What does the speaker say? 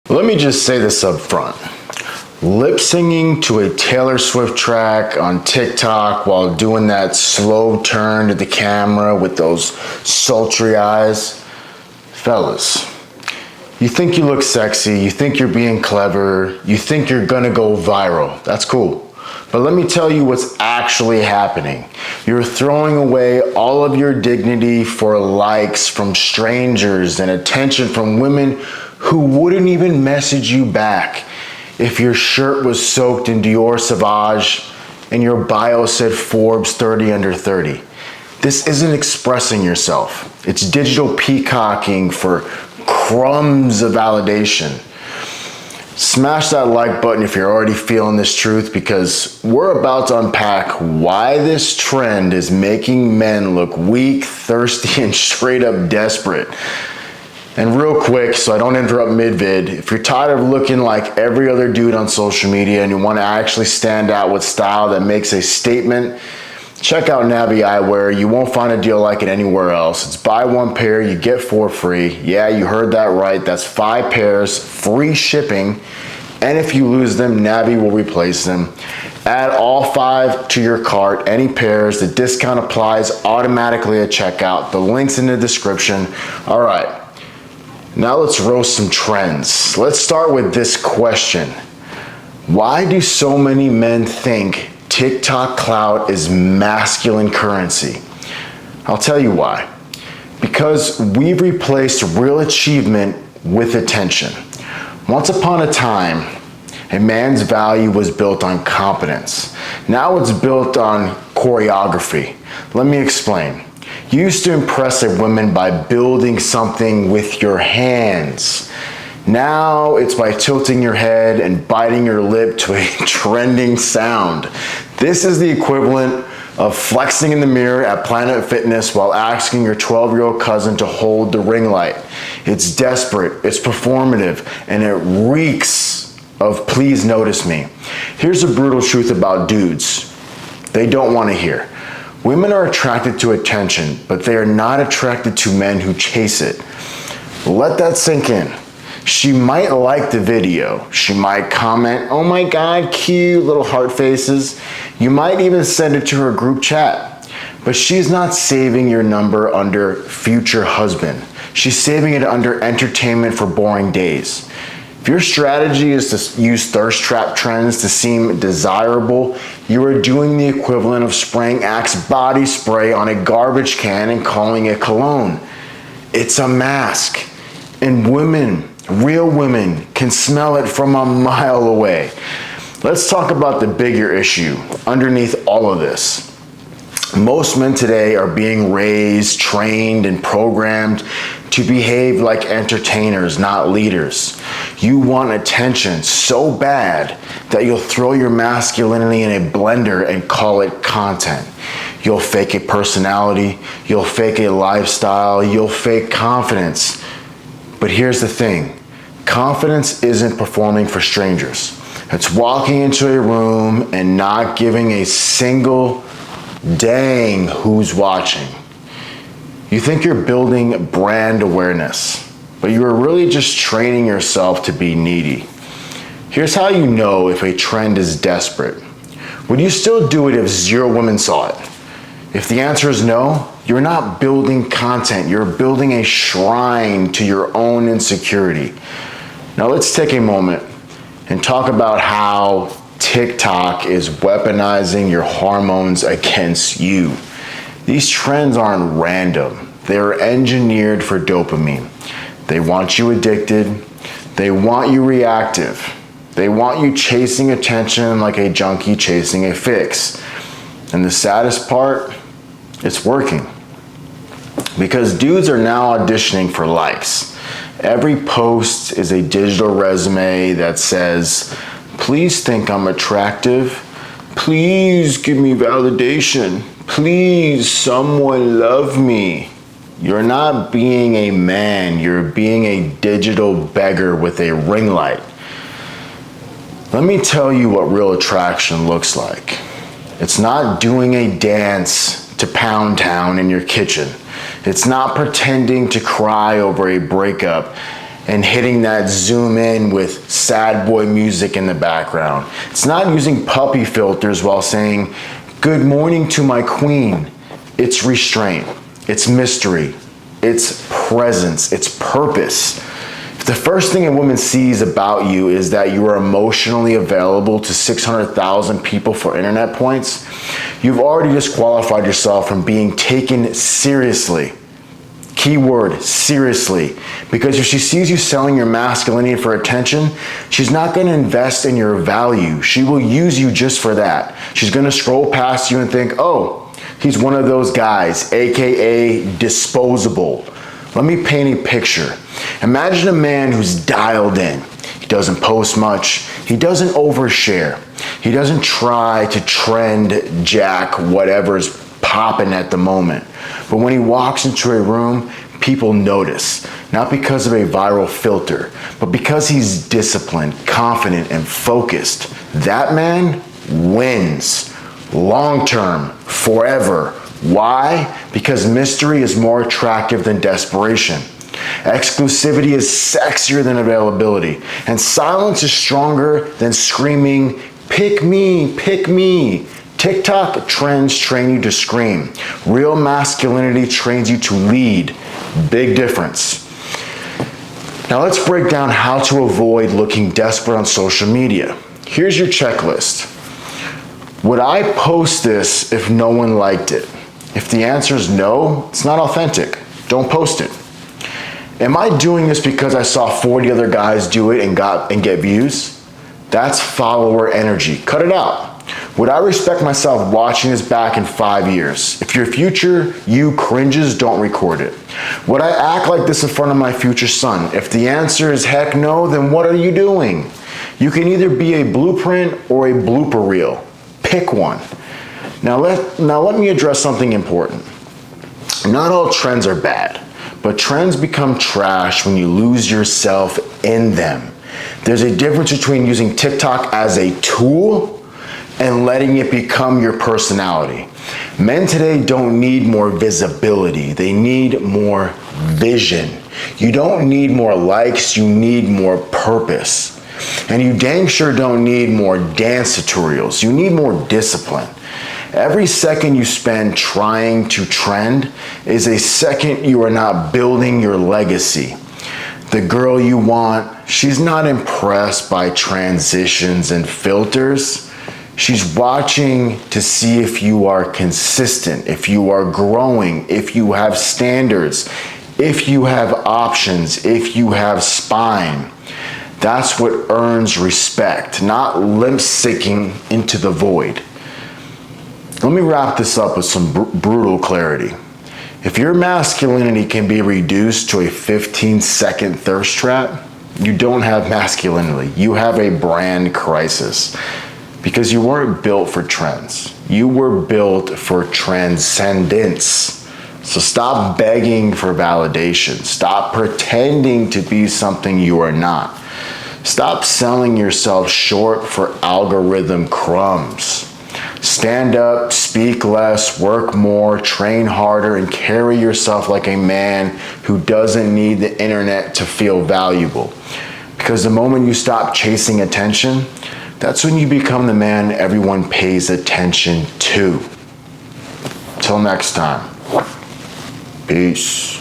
Let me just say this up front. Lip singing to a Taylor Swift track on TikTok while doing that slow turn to the camera with those sultry eyes. Fellas, you think you look sexy, you think you're being clever, you think you're gonna go viral. That's cool. But let me tell you what's actually happening. You're throwing away all of your dignity for likes from strangers and attention from women who wouldn't even message you back if your shirt was soaked in Dior Sauvage and your bio said Forbes 30 under 30. This isn't expressing yourself. It's digital peacocking for crumbs of validation. Smash that like button if you're already feeling this truth, because we're about to unpack why this trend is making men look weak, thirsty, and straight up desperate. And real quick, so I don't interrupt mid-vid, if you're tired of looking like every other dude on social media and you want to actually stand out with style that makes a statement, check out Navi Eyewear. You won't find a deal like it anywhere else. It's buy one pair, you get 4 free. Yeah, you heard that right. That's 5 pairs, free shipping. And if you lose them, Navi will replace them. Add all 5 to your cart, any pairs. The discount applies automatically at checkout. The link's in the description. All right, now let's roast some trends. Let's start with this question. Why do so many men think TikTok clout is masculine currency? I'll tell you why. Because we've replaced real achievement with attention. Once upon a time, a man's value was built on competence. Now it's built on choreography. Let me explain. You used to impress a woman by building something with your hands. Now it's by tilting your head and biting your lip to a trending sound. This is the equivalent of flexing in the mirror at Planet Fitness while asking your 12-year-old cousin to hold the ring light. It's desperate, it's performative, and it reeks of please notice me. Here's the brutal truth about dudes. They don't want to hear. Women are attracted to attention, but they are not attracted to men who chase it. Let that sink in. She might like the video. She might comment, oh my God, cute, little heart faces. You might even send it to her group chat. But she's not saving your number under future husband. She's saving it under entertainment for boring days. If your strategy is to use thirst trap trends to seem desirable, you are doing the equivalent of spraying Axe body spray on a garbage can and calling it cologne. It's a mask. And women, real women, can smell it from a mile away. Let's talk about the bigger issue underneath all of this. Most men today are being raised, trained, and programmed to behave like entertainers, not leaders. You want attention so bad that you'll throw your masculinity in a blender and call it content. You'll fake a personality, you'll fake a lifestyle, you'll fake confidence. But here's the thing. Confidence isn't performing for strangers. It's walking into a room and not giving a single dang who's watching. You think you're building brand awareness, but you are really just training yourself to be needy. Here's how you know if a trend is desperate. Would you still do it if 0 women saw it? If the answer is no, you're not building content, you're building a shrine to your own insecurity. Now let's take a moment and talk about how TikTok is weaponizing your hormones against you. These trends aren't random. They're engineered for dopamine. They want you addicted. They want you reactive. They want you chasing attention like a junkie chasing a fix. And the saddest part, it's working. Because dudes are now auditioning for likes. Every post is a digital resume that says, please think I'm attractive. Please give me validation. Please, someone love me. You're not being a man, you're being a digital beggar with a ring light. Let me tell you what real attraction looks like. It's not doing a dance to Pound Town in your kitchen. It's not pretending to cry over a breakup. and hitting that zoom in with sad boy music in the background. It's not using puppy filters while saying, "Good morning to my queen." It's restraint, it's mystery, it's presence, it's purpose. If the first thing a woman sees about you is that you are emotionally available to 600,000 people for internet points, you've already disqualified yourself from being taken seriously. Keyword, seriously. Because if she sees you selling your masculinity for attention, she's not going to invest in your value. She will use you just for that. She's going to scroll past you and think, "Oh, he's one of those guys, AKA disposable." Let me paint a picture. Imagine a man who's dialed in. He doesn't post much. He doesn't overshare. He doesn't try to trend jack whatever's popping at the moment. But when he walks into a room, people notice, not because of a viral filter, but because he's disciplined, confident, and focused. That man wins. Long term, forever. Why? Because mystery is more attractive than desperation. Exclusivity is sexier than availability. And silence is stronger than screaming, "Pick me, pick me." TikTok trends train you to scream. Real masculinity trains you to lead. Big difference. Now let's break down how to avoid looking desperate on social media. Here's your checklist. Would I post this if no one liked it? If the answer is no, it's not authentic. Don't post it. Am I doing this because I saw 40 other guys do it and get views? That's follower energy. Cut it out. Would I respect myself watching this back in 5 years? If your future you cringes, don't record it. Would I act like this in front of my future son? If the answer is heck no, then what are you doing? You can either be a blueprint or a blooper reel. Pick one. Now let me address something important. Not all trends are bad, but trends become trash when you lose yourself in them. There's a difference between using TikTok as a tool and letting it become your personality. Men today don't need more visibility. They need more vision. You don't need more likes, you need more purpose. And you dang sure don't need more dance tutorials. You need more discipline. Every second you spend trying to trend is a second you are not building your legacy. The girl you want, she's not impressed by transitions and filters. She's watching to see if you are consistent, if you are growing, if you have standards, if you have options, if you have spine. That's what earns respect, not limp-syncing into the void. Let me wrap this up with some brutal clarity. If your masculinity can be reduced to a 15-second thirst trap, you don't have masculinity. You have a brand crisis. Because you weren't built for trends. You were built for transcendence. So stop begging for validation. Stop pretending to be something you are not. Stop selling yourself short for algorithm crumbs. Stand up, speak less, work more, train harder, and carry yourself like a man who doesn't need the internet to feel valuable. Because the moment you stop chasing attention, that's when you become the man everyone pays attention to. Till next time. Peace.